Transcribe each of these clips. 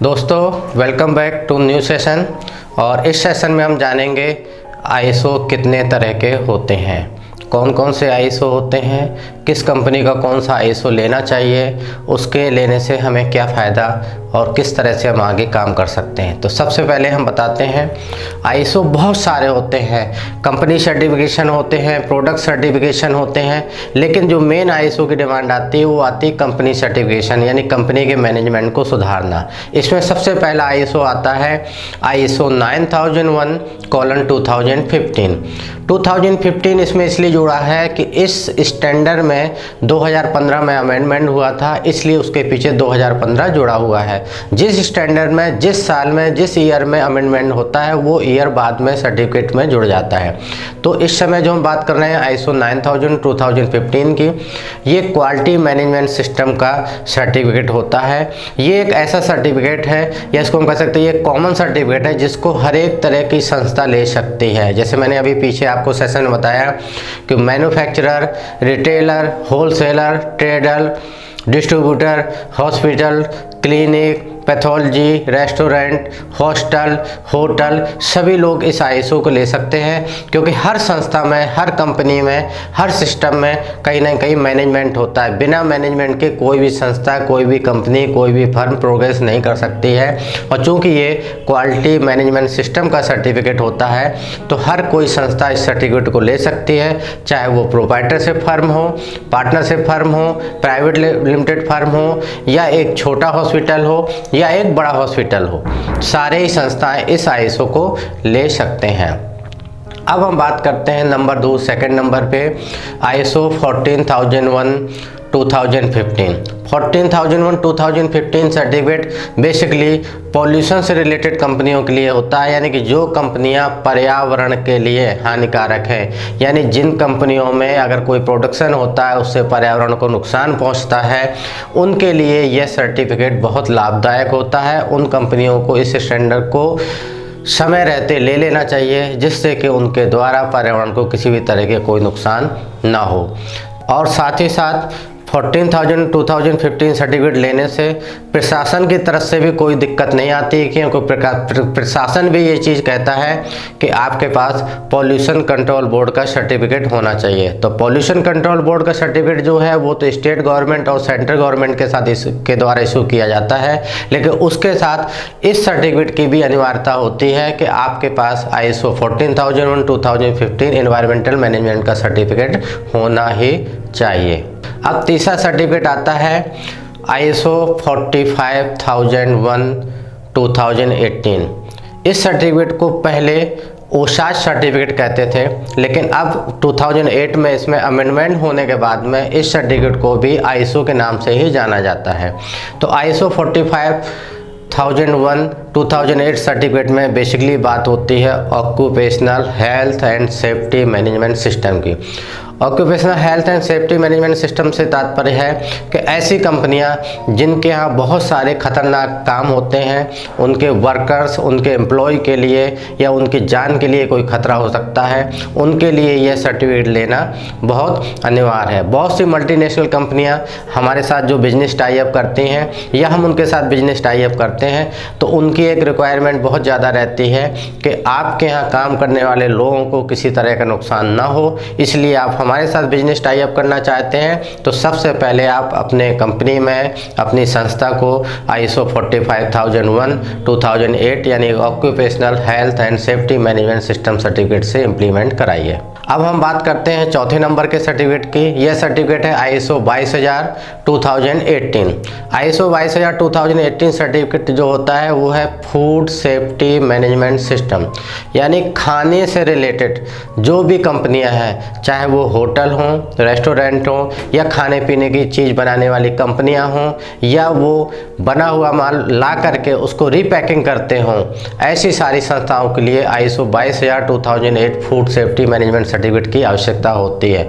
दोस्तों welcome back to new session. और इस सेशन में हम जानेंगे आईएसओ कितने तरह के होते हैं, कौन कौन से आईएसओ होते हैं, किस कंपनी का कौन सा आईएसओ लेना चाहिए, उसके लेने से हमें क्या फ़ायदा और किस तरह से हम आगे काम कर सकते हैं। तो सबसे पहले हम बताते हैं आईएसओ बहुत सारे होते हैं, कंपनी सर्टिफिकेशन होते हैं, प्रोडक्ट सर्टिफिकेशन होते हैं, लेकिन जो मेन आईएसओ की डिमांड आती है वो आती है कंपनी सर्टिफिकेशन, यानी कंपनी के मैनेजमेंट को सुधारना। इसमें सबसे पहला आईएसओ आता है आईएसओ 9001:2015। 2015 इसमें इसलिए जुड़ा है कि इस स्टैंडर्ड में 2015 में अमेंडमेंट हुआ था, इसलिए उसके पीछे 2015 जुड़ा हुआ है। जिस स्टैंडर्ड में, जिस साल में, जिस ईयर में अमेंडमेंट होता है वो ईयर बाद में सर्टिफिकेट में जुड़ जाता है। तो इस समय जो हम बात कर रहे हैं आईएसओ 9000:2015 की, ये क्वालिटी मैनेजमेंट सिस्टम का सर्टिफिकेट होता है। ये एक ऐसा सर्टिफिकेट है, या इसको हम कह सकते हैं ये कॉमन सर्टिफिकेट है जिसको हर एक तरह की संस्था ले सकती है। जैसे मैंने अभी पीछे आपको सेशन में बताया कि manufacturer, retailer, wholesaler, trader, distributor, hospital, clinic, pathology, restaurant, hostel, hotel, सभी लोग इस आईएसओ को ले सकते हैं, क्योंकि हर संस्था में, हर कंपनी में, हर सिस्टम में कहीं ना कहीं मैनेजमेंट होता है। बिना मैनेजमेंट के कोई भी संस्था, कोई भी कंपनी, कोई भी फर्म प्रोग्रेस नहीं कर सकती है। और चूँकि ये क्वालिटी मैनेजमेंट सिस्टम का सर्टिफिकेट होता है तो हर कोई संस्था इस सर्टिफिकेट को ले सकती है, चाहे वो प्रोप्राइटरशिप फर्म हो, पार्टनरशिप फर्म हो, प्राइवेट लिमिटेड फर्म हो, या एक छोटा हॉस्पिटल हो या एक बड़ा हॉस्पिटल हो, सारे ही संस्थाएं इस आईएसओ को ले सकते हैं। अब हम बात करते हैं नंबर 2, सेकंड नंबर पे आईएसओ 14001:2015। 14001:2015 सर्टिफिकेट बेसिकली पॉल्यूशन से रिलेटेड कंपनियों के लिए होता है, यानी कि जो कंपनियां पर्यावरण के लिए हानिकारक हैं, यानी जिन कंपनियों में अगर कोई प्रोडक्शन होता है उससे पर्यावरण को नुकसान पहुंचता है, उनके लिए यह सर्टिफिकेट बहुत लाभदायक होता है। उन कंपनियों को इस स्टैंडर्ड को समय रहते ले लेना चाहिए, जिससे कि उनके द्वारा पर्यावरण को किसी भी तरह के कोई नुकसान ना हो। और साथ ही साथ 14000:2015 सर्टिफिकेट लेने से प्रशासन की तरफ से भी कोई दिक्कत नहीं आती, क्योंकि प्रशासन भी ये चीज़ कहता है कि आपके पास पॉल्यूशन कंट्रोल बोर्ड का सर्टिफिकेट होना चाहिए। तो पॉल्यूशन कंट्रोल बोर्ड का सर्टिफिकेट जो है वो तो स्टेट गवर्नमेंट और सेंट्रल गवर्नमेंट के साथ इसके द्वारा इशू किया जाता है, लेकिन उसके साथ इस सर्टिफिकेट की भी अनिवार्यता होती है कि आपके पास आईएसओ 14001:2015 एनवायरमेंटल मैनेजमेंट का सर्टिफिकेट होना ही चाहिए। अब तीसरा सर्टिफिकेट आता है आईएसओ 45001:2018। इस सर्टिफिकेट को पहले ओशाज सर्टिफिकेट कहते थे, लेकिन अब 2008 में इसमें अमेंडमेंट होने के बाद में इस सर्टिफिकेट को भी आईएसओ के नाम से ही जाना जाता है। तो आईएसओ 45001:2008 सर्टिफिकेट में बेसिकली बात होती है occupational health and safety management system की। Occupational health and safety management system से तात्पर्य है कि ऐसी कंपनियां जिनके यहाँ बहुत सारे खतरनाक काम होते हैं, उनके वर्कर्स, उनके एम्प्लॉय के लिए या उनकी जान के लिए कोई खतरा हो सकता है, उनके लिए यह सर्टिफिकेट लेना बहुत अनिवार्य है। बहुत सी मल्टीनेशनल कंपनियां हमारे साथ जो बिजनेस टाई अप करती हैं या हम उनके साथ बिजनेस टाई अप करते हैं, तो उनकी एक रिक्वायरमेंट बहुत ज़्यादा रहती है कि आपके यहाँ काम करने वाले लोगों को किसी तरह का नुकसान ना हो। इसलिए आप हमारे साथ बिजनेस टाई अप करना चाहते हैं तो सबसे पहले आप अपने कंपनी में, अपनी संस्था को आईएसओ 45001:2008 यानी occupational health and safety management system certificate से इम्प्लीमेंट कराइए। अब हम बात करते हैं चौथे नंबर के सर्टिफिकेट की। यह सर्टिफिकेट है आईएसओ 22000:2018। आईएसओ 22000:2018 सर्टिफिकेट जो होता है वो है फूड सेफ्टी मैनेजमेंट सिस्टम, यानी खाने से रिलेटेड जो भी कंपनियां हैं, चाहे वो होटल हों, रेस्टोरेंट हों, या खाने पीने की चीज़ बनाने वाली कंपनियां हों, या वो बना हुआ माल ला करके उसको रीपैकिंग करते हों, ऐसी सारी संस्थाओं के लिए ISO 22000:2008 food safety management certificate की आवश्यकता होती है।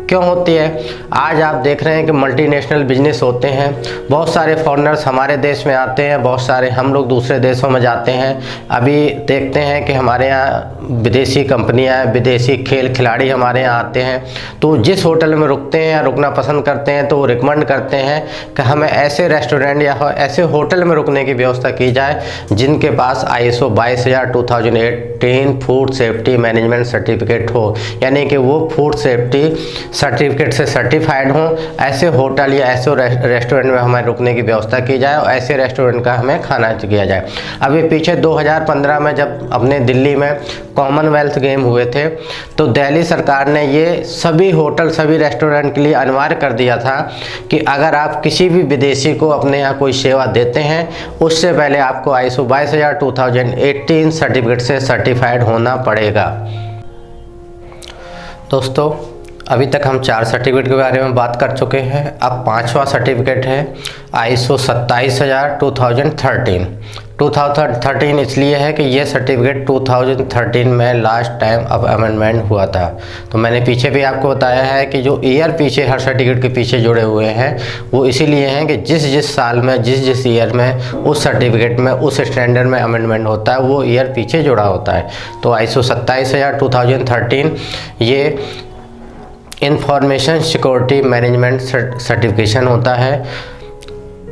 क्यों होती है? आज आप देख रहे हैं कि मल्टीनेशनल बिजनेस होते हैं, बहुत सारे फॉरेनर्स हमारे देश में आते हैं, बहुत सारे हम लोग दूसरे देशों में जाते हैं। अभी देखते हैं कि हमारे यहाँ विदेशी कंपनियाँ, विदेशी खिलाड़ी हमारे यहाँ आते हैं, तो जिस होटल में रुकते हैं या रुकना पसंद करते हैं तो वो रिकमेंड करते हैं कि हमें ऐसे रेस्टोरेंट या ऐसे होटल में रुकने की व्यवस्था की जाए जिनके पास ISO 22000 2018 food safety management certificate हो, यानी कि वो फूड सेफ्टी सर्टिफिकेट से सर्टिफाइड हों। ऐसे होटल या ऐसे रेस्टोरेंट में हमें रुकने की व्यवस्था की जाए और ऐसे रेस्टोरेंट का हमें खाना किया जाए। अभी पीछे 2015 में जब अपने दिल्ली में कॉमनवेल्थ गेम हुए थे तो दिल्ली सरकार ने ये सभी होटल, सभी रेस्टोरेंट के लिए अनिवार्य कर दिया था कि अगर आप किसी भी विदेशी को अपने यहाँ कोई सेवा देते हैं उससे पहले आपको ISO 22000 2018 सर्टिफिकेट से सर्टिफाइड होना पड़ेगा। दोस्तों, अभी तक हम 4 सर्टिफिकेट के बारे में बात कर चुके हैं। अब 5वां सर्टिफिकेट है ISO 27000 2013 इसलिए है कि ये सर्टिफिकेट 2013 में लास्ट टाइम अब अमेंडमेंट हुआ था। तो मैंने पीछे भी आपको बताया है कि जो ईयर पीछे हर सर्टिफिकेट के पीछे जुड़े हुए हैं वो इसीलिए हैं कि जिस साल में जिस ईयर में उस सर्टिफिकेट में उस स्टैंडर्ड में अमेंडमेंट होता है वो ईयर पीछे जुड़ा होता है। तो ISO 27000 2013 ये इंफॉर्मेशन सिक्योरिटी मैनेजमेंट सर्टिफिकेशन होता है।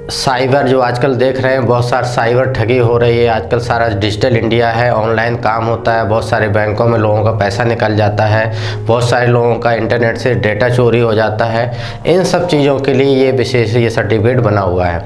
साइबर जो आजकल देख रहे हैं, बहुत सारा साइबर ठगी हो रही है, आजकल सारा डिजिटल इंडिया है, ऑनलाइन काम होता है, बहुत सारे बैंकों में लोगों का पैसा निकल जाता है, बहुत सारे लोगों का इंटरनेट से डेटा चोरी हो जाता है। इन सब चीज़ों के लिए ये विशेष ये सर्टिफिकेट बना हुआ है।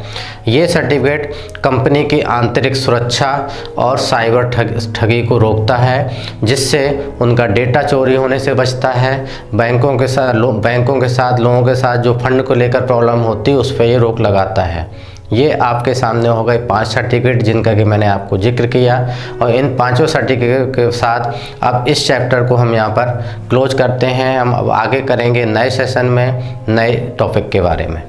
ये सर्टिफिकेट कंपनी की आंतरिक सुरक्षा और साइबर ठगी को रोकता है, जिससे उनका डेटा चोरी होने से बचता है। बैंकों के साथ लोगों के साथ जो फंड को लेकर प्रॉब्लम होती है उस पर ये रोक लगाता है। ये आपके सामने हो गए 5 सर्टिफिकेट जिनका कि मैंने आपको जिक्र किया, और इन 5 सर्टिफिकेट के साथ अब इस चैप्टर को हम यहाँ पर क्लोज करते हैं। हम अब आगे करेंगे नए सेशन में नए टॉपिक के बारे में।